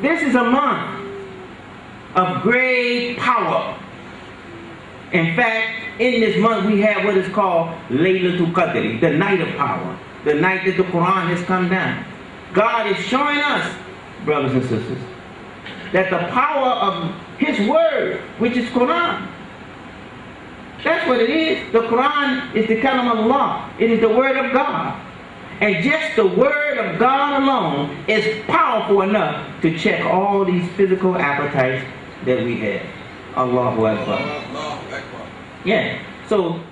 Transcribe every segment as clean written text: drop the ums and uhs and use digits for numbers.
This is a month of great power. In fact, in this month we have what is called Laylatul Qadr, the night of power, the night that the Quran has come down. God is showing us, brothers and sisters, that the power of His word, which is Quran, that's what it is. The Quran is the kalam of Allah. It is the word of God. And just the word of God alone is powerful enough to check all these physical appetites that we have. Allahu Akbar. Yeah. So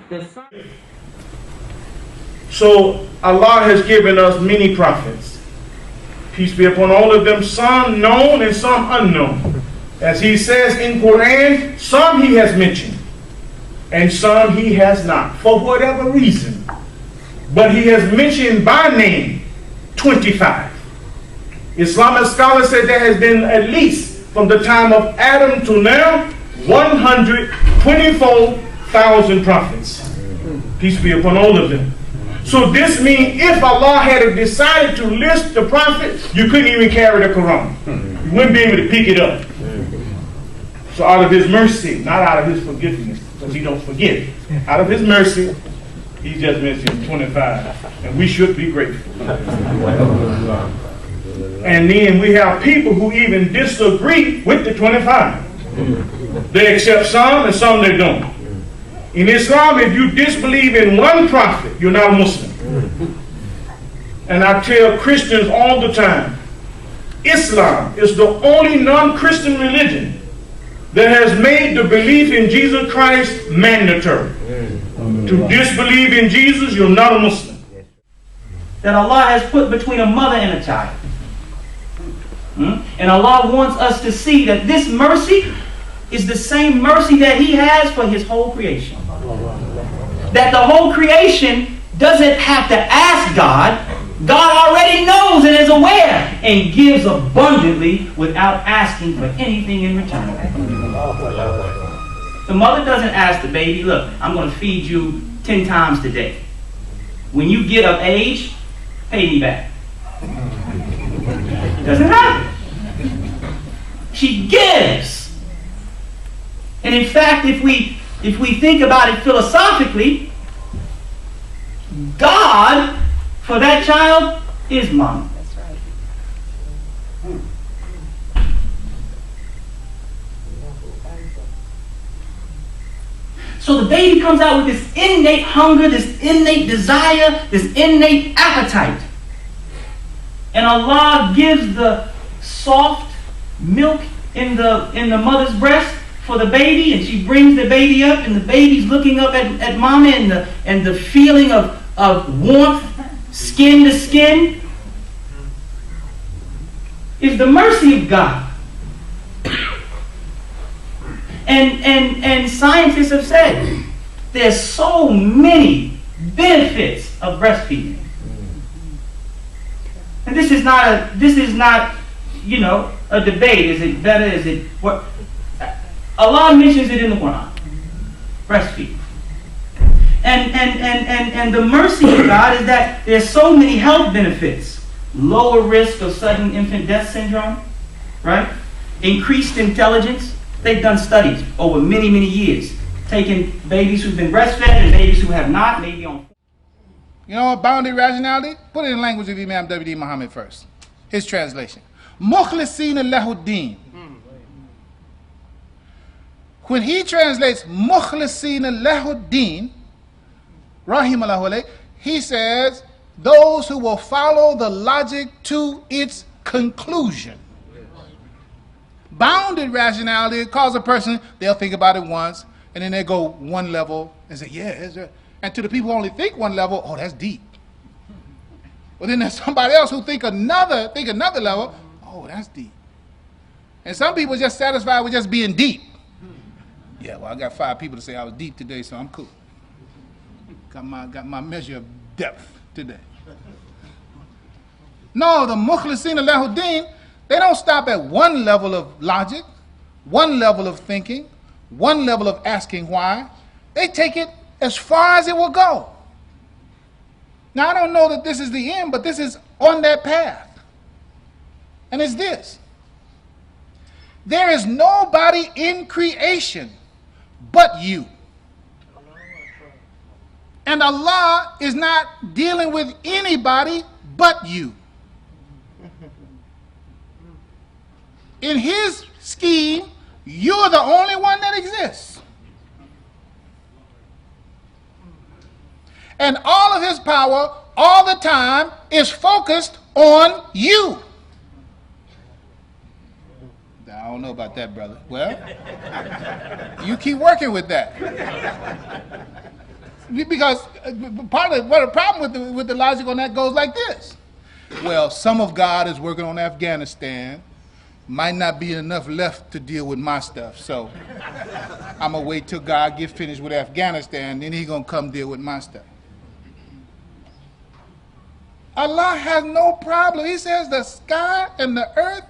Allah has given us many prophets. Peace be upon all of them, some known and some unknown. As He says in Quran, some He has mentioned and some He has not, for whatever reason. But He has mentioned by name 25. Islamic scholars said there has been at least from the time of Adam to now 124,000 prophets. Peace be upon all of them. So this means if Allah had decided to list the prophets, you couldn't even carry the Quran. You wouldn't be able to pick it up. So out of His mercy, not out of His forgiveness, because He don't forget. Out of His mercy, He just mentioned 25. And we should be grateful. And then we have people who even disagree with the 25. They accept some and some they don't. In Islam, if you disbelieve in one prophet, you're not a Muslim. And I tell Christians all the time, Islam is the only non-Christian religion that has made the belief in Jesus Christ mandatory. To disbelieve in Jesus, you're not a Muslim. That Allah has put between a mother and a child. And Allah wants us to see that this mercy is the same mercy that He has for His whole creation. That the whole creation doesn't have to ask God. God already knows and is aware and gives abundantly without asking for anything in return. The mother doesn't ask the baby, look, I'm going to feed you 10 times today. When you get of age, pay me back. It doesn't happen. She gives. And in fact, if we think about it philosophically, God, for that child, is mom. That's right. So the baby comes out with this innate hunger, this innate desire, this innate appetite. And Allah gives the soft milk in the mother's breast for the baby, and she brings the baby up, and the baby's looking up at mama, and the feeling of warmth, skin to skin, is the mercy of God. And scientists have said there's so many benefits of breastfeeding. And this is not a debate. Is it better? Is it what? Allah mentions it in the Quran. Breastfeeding. And the mercy of God is that there's so many health benefits. Lower risk of sudden infant death syndrome, right? Increased intelligence. They've done studies over many, many years, taking babies who've been breastfed and babies who have not, maybe on. You know, boundary rationality? Put it in language of Imam W.D. Muhammad first. His translation. Mukhlisina lahuddin. When he translates Mukhlisina lahuddin, Rahimahullah alayh, he says, those who will follow the logic to its conclusion. Bounded rationality calls a person, they'll think about it once, and then they go one level and say, yeah, and to the people who only think one level, oh, that's deep. Well, then there's somebody else who think another level, oh, that's deep. And some people just satisfied with just being deep. Yeah, well, I got 5 people to say I was deep today, so I'm cool. Got my measure of depth today. No, the Mukhlisina lahuddin, they don't stop at one level of logic, one level of thinking, one level of asking why. They take it as far as it will go. Now, I don't know that this is the end, but this is on that path. And it's this. There is nobody in creation but you. And Allah is not dealing with anybody but you. In his scheme, you're the only one that exists. And all of his power, all the time, is focused on you. I don't know about that, brother. Well, you keep working with that. Because part of the problem with the logic on that goes like this. Well, some of God is working on Afghanistan. Might not be enough left to deal with my stuff. So I'm going to wait till God get finished with Afghanistan, then he's going to come deal with my stuff. Allah has no problem. He says the sky and the earth,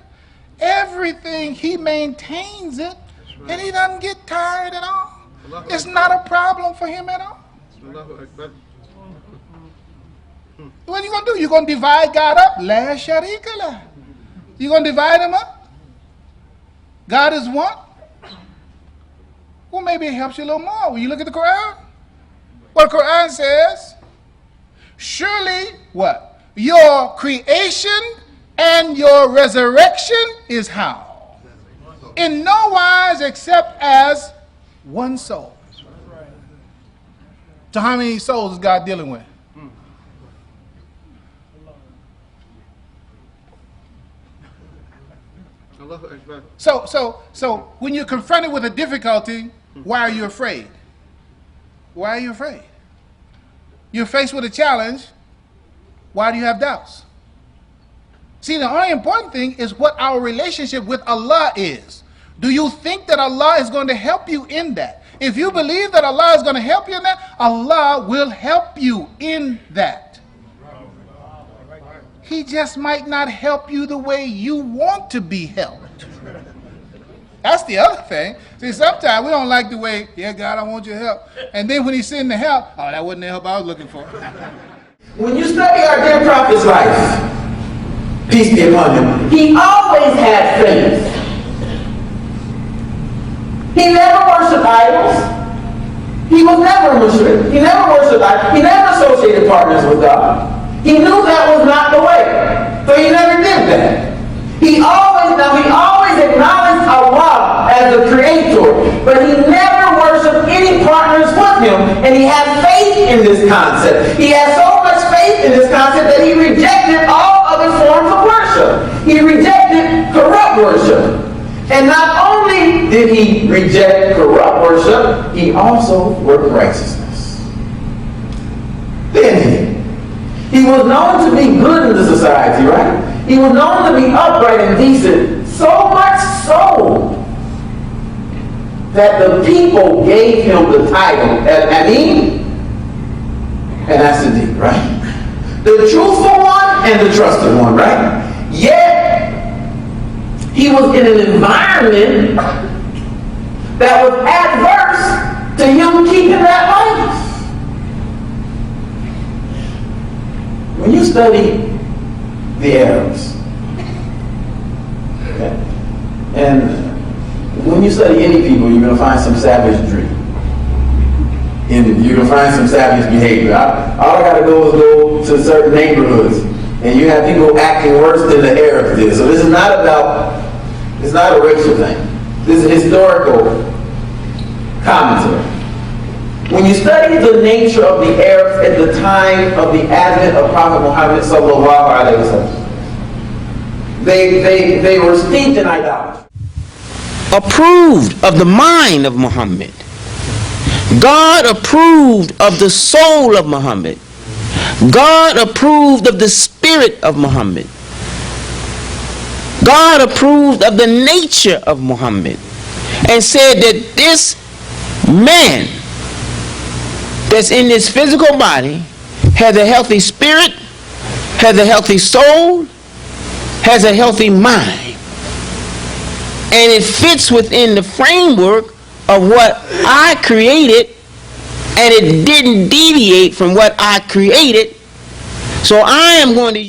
everything, he maintains it, and he doesn't get tired at all. It's not a problem for him at all. What are you going to do? You're going to divide God up? La sharika lah. You're going to divide him up? God is one? Well, maybe it helps you a little more when you look at the Quran. What the Quran says, surely what? Your creation and your resurrection is how? In no wise except as one soul. So how many souls is God dealing with? So when you're confronted with a difficulty, why are you afraid? Why are you afraid? You're faced with a challenge. Why do you have doubts? See, the only important thing is what our relationship with Allah is. Do you think that Allah is going to help you in that? If you believe that Allah is going to help you in that, Allah will help you in that. He just might not help you the way you want to be helped. That's the other thing. See, sometimes we don't like the way, yeah, God, I want your help. And then when he's sending the help, oh, that wasn't the help I was looking for. When you study our dear prophet's life, peace be upon him, he always had faith. He never worshipped idols. He was never a mushrik. He never worshipped idols. He never associated partners with God. He knew that was not the way. So he never did that. He always acknowledged Allah as the creator, but he never worshipped any partners with him, and he had faith in this concept. He had so much faith in this concept that he rejected all other forms of worship. He rejected corrupt worship. And not only did he reject corrupt worship, he also worked righteousness. Then he was known to be good in the society, right? He was known to be upright and decent, so much so that the people gave him the title Amin and As-Siddiq, right? The truthful one and the trusted one, right? Yet he was in an environment that was adverse to him keeping that life. When you study the Arabs, okay, and when you study any people, you're going to find some savagery. And you're going to find some savage behavior. All I got to go is go to certain neighborhoods, and you have people acting worse than the Arabs did. So this is not it's not a racial thing. This is historical commentary. When you study the nature of the Arabs at the time of the advent of Prophet Muhammad sallallahu alaihi wasallam, they were steeped in idolatry. Approved of the mind of Muhammad. God approved of the soul of Muhammad. God approved of the spirit of Muhammad. God approved of the nature of Muhammad, and said that this man that's in this physical body has a healthy spirit, has a healthy soul, has a healthy mind, and it fits within the framework of what I created, and it didn't deviate from what I created. So I am going to